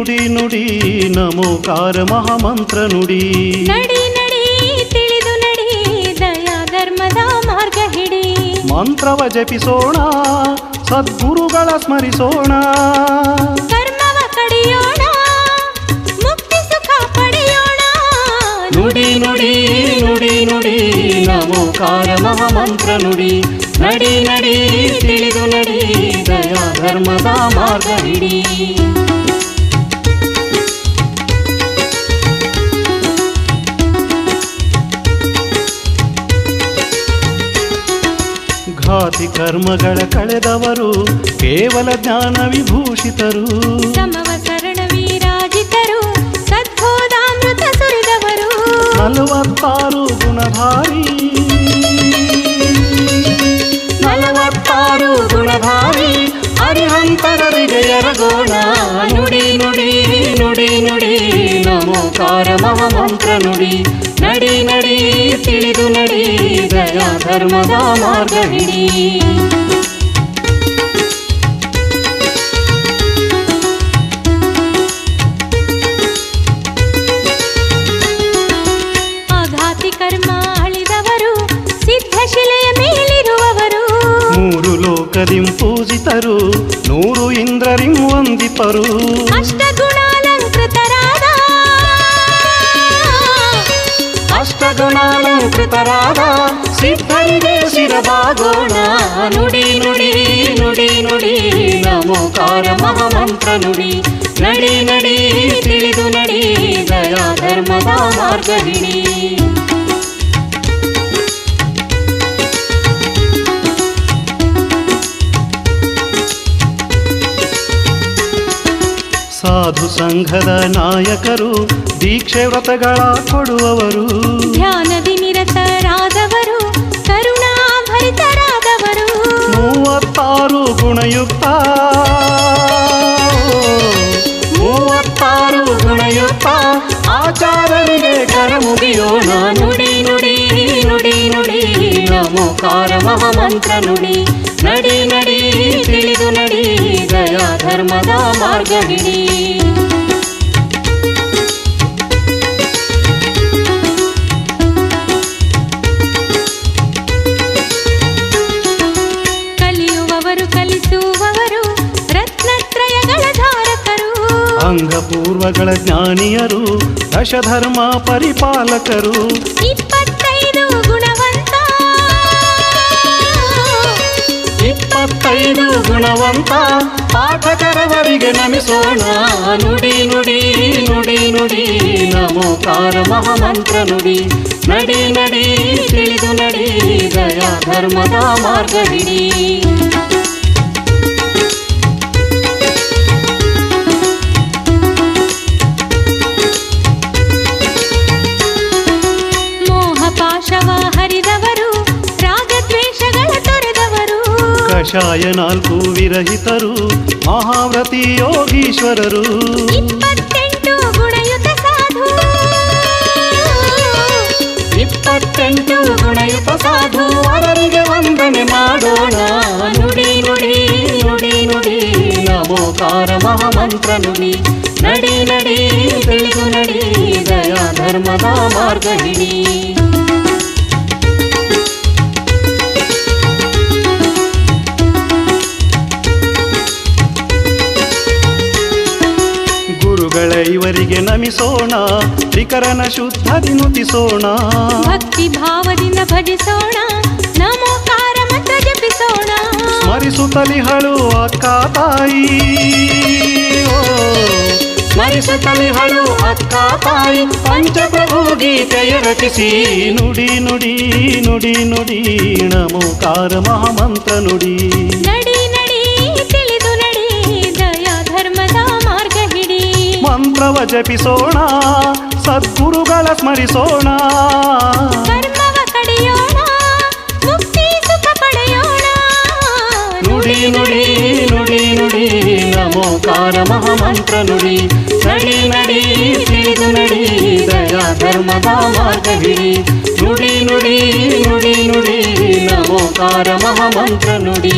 ನುಡಿ ನುಡಿ ನಮೋಕಾರ ಮಹಾಮಂತ್ರ ನುಡಿ. ನಡಿ ನಡಿ ತಿಳಿದು ನಡಿ ದಯಾ ಧರ್ಮದ ಮಾರ್ಗ ಹಿಡಿ. ಮಂತ್ರವ ಜಪಿಸೋಣ ಸದ್ಗುರುಗಳ ಸ್ಮರಿಸೋಣ. ಕರ್ಮವ ಕಡಿಯೋಣ ಮುಕ್ತಿ ಸುಖ ಪಡೆಯೋಣ. ನುಡಿ ನುಡಿ ನುಡಿ ನುಡಿ ನಮೋಕಾರ ಮಹಾಮಂತ್ರ ನುಡಿ. ನಡಿ ನಡಿ ತಿಳಿದು ನಡಿ ದಯಾ ಧರ್ಮದ ಮಾರ್ಗ ಹಿಡಿ. ಘಾತಿ ಕರ್ಮಗಳ ಕಳೆದವರು ಕೇವಲ ಜ್ಞಾನ ವಿಭೂಷಿತರು. ಸಮವ ಶರಣ ವಿರಾಜಿತರು ಸದ್ಬೋಧಾಮೃತ ಸುರಿದವರು. 46 ಗುಣಧಾರಿ 46 ಗುಣಧಾರಿ ಅರಿಹಂತರರಿಗೆ ಎರಗೋಣ. ನುಡಿ ನುಡಿ ನುಡಿ ನುಡಿ ನಮೋಕಾರ ಮಹಾಮಂತ್ರ ನುಡಿ. ನಡಿ ನಡಿ ತಿಳಿದು ನಡಿ ದಯಾ ಧರ್ಮದ ಮಾರ್ಗ ಹಿಡಿ. ಆಘಾತಿ ಕರ್ಮ ಅಳಿದವರು ಸಿದ್ಧಶಿಲೆಯ ಮೇಲಿರುವವರು. 3 ಲೋಕದಿಂ ಪೂಜಿತರು 100 ಇಂದ್ರರಿಂ ವಂದಿಪರು. ಅಷ್ಟಗುಣಾಲಂಕೃತರಾದ ಸಿದ್ಧರಿಗೆ ಶಿರಬಾಗೋಣ. ನುಡಿ ನುಡಿ ನುಡಿ ನುಡಿ ನಮೋಕಾರ ಮಹಾಮಂತ್ರ ನುಡಿ. ನಡಿ ನಡಿ ತಿಳಿದು ನಡಿ ದಯಾ ಧರ್ಮದ ಮಾರ್ಗ ಹಿಡಿ. ಸಾಧು ಸಂಘದ ನಾಯಕರು ದೀಕ್ಷೆ ವ್ರತಗಳ ಕೊಡುವವರು. ಧ್ಯಾನದಿ ನಿರತರಾದವರು ಕರುಣಾಭರಿತರಾದವರು. 36 ಗುಣಯುಕ್ತ 36 ಗುಣಯುಕ್ತ ಆಚಾರರಿಗೆ ಕರಮುಗಿಯೋಣ. ನುಡಿ ನುಡಿ ನುಡಿ ನುಡಿ ನಮೋಕಾರ ಮಹಾಮಂತ್ರ ನುಡಿ. ನಡಿ ನಡಿ ತಿಳಿದು ನಡಿ ದಯಾ ಧರ್ಮದ ಮಾರ್ಗ ಹಿಡಿ. ಕಲಿಯುವವರು ಕಲಿಸುವವರು ರತ್ನತ್ರಯಗಳ ಧಾರಕರು. ಅಂಗಪೂರ್ವಗಳ ಜ್ಞಾನಿಯರು ದಶಧರ್ಮ ಪರಿಪಾಲಕರು. 25 ಗುಣವಂತ 25 ಗುಣವಂತ ಪಾಠಕರವರಿಗೆ ನಮಿಸೋಣ. ನುಡಿ ನುಡಿ ನುಡಿ ನುಡಿ ನಮೋಕಾರ ಮಹಾಮಂತ್ರ ನುಡಿ. ನಡಿ ನಡಿ ತಿಳಿದು ನಡಿ ದಯಾ ಧರ್ಮದ ಮಾರ್ಗ ಹಿಡಿ. ಮೋಹ ಪಾಶವ ಹರಿದವರು ರಾಗದ್ವೇಷಗಳ ತೊರೆದವರು. ಕಷಾಯ 4 ವಿರಹಿತರು ಮಹಾವ್ರತಿ ಯೋಗೀಶ್ವರರು. 28 ಗುಣಯುತ ಸಾಧು 28 ಗುಣಯುತ ಸಾಧು ಅವರಿಗೆ ವಂದನೆ ಮಾಡೋಣ. ನುಡಿ ನುಡಿ ನುಡಿ ನುಡಿ ನಮೋಕಾರ ಮಹಾಮಂತ್ರ ನುಡಿ. ನಡಿ ನಡಿ ತಿಳಿದು ನಡಿ ದಯಾ ಧರ್ಮದ ಮಾರ್ಗ ಹಿಡಿ. ಗುರುಗಳ ಇವರಿಗೆ ನಮಿಸೋಣ. ತ್ರಿಕರಣ ಶುದ್ಧದಿ ನುತಿಸೋಣ. ಭಕ್ತಿ ಭಾವದಿಂದ ಭಜಿಸೋಣ. ನಮೋಕಾರ ಮಂತ್ರ ಜಪಿಸೋಣ. ಸ್ಮರಿಸುತ್ತಲಿಹಳು ಅಕ್ಕ ತಾಯಿ ಸ್ಮರಿಸುತ್ತಲಿಹಳು ಅಕ್ಕ ತಾಯಿ ಪಂಚಪ್ರಭು ಗೀತೆಯ ರಚಿಸಿ. ನುಡಿ ನುಡಿ ನುಡಿ ನುಡಿ ನಮೋಕಾರ ಮಹಾಮಂತ್ರ ನುಡಿ. ನಡಿ ನಡಿ ತಿಳಿದು ನಡಿ ದಯಾ ಧರ್ಮದ ಮಾರ್ಗ ಹಿಡಿ. ಮಂತ್ರವ ಜಪಿಸೋಣ ಸದ್ಗುರುಗಳ ಸ್ಮರಿಸೋಣ. ಕರ್ಮವ ಕಡಿಯೋಣ ಮುಕ್ತಿ ಸುಖ ಪಡೆಯೋಣ. ನುಡಿ ನುಡಿ ನುಡಿ ನುಡಿ ನಮೋಕಾರ ಮಹಾಮಂತ್ರ ನುಡಿ. ನಡಿ ನಡಿ ತಿಳಿದು ನಡಿ ದಯಾ ಧರ್ಮದ ಮಾರ್ಗ ಹಿಡಿ. ನುಡಿ ನುಡಿ ನುಡಿ ನುಡಿ ನಮೋಕಾರ ಮಹಾಮಂತ್ರ ನುಡಿ.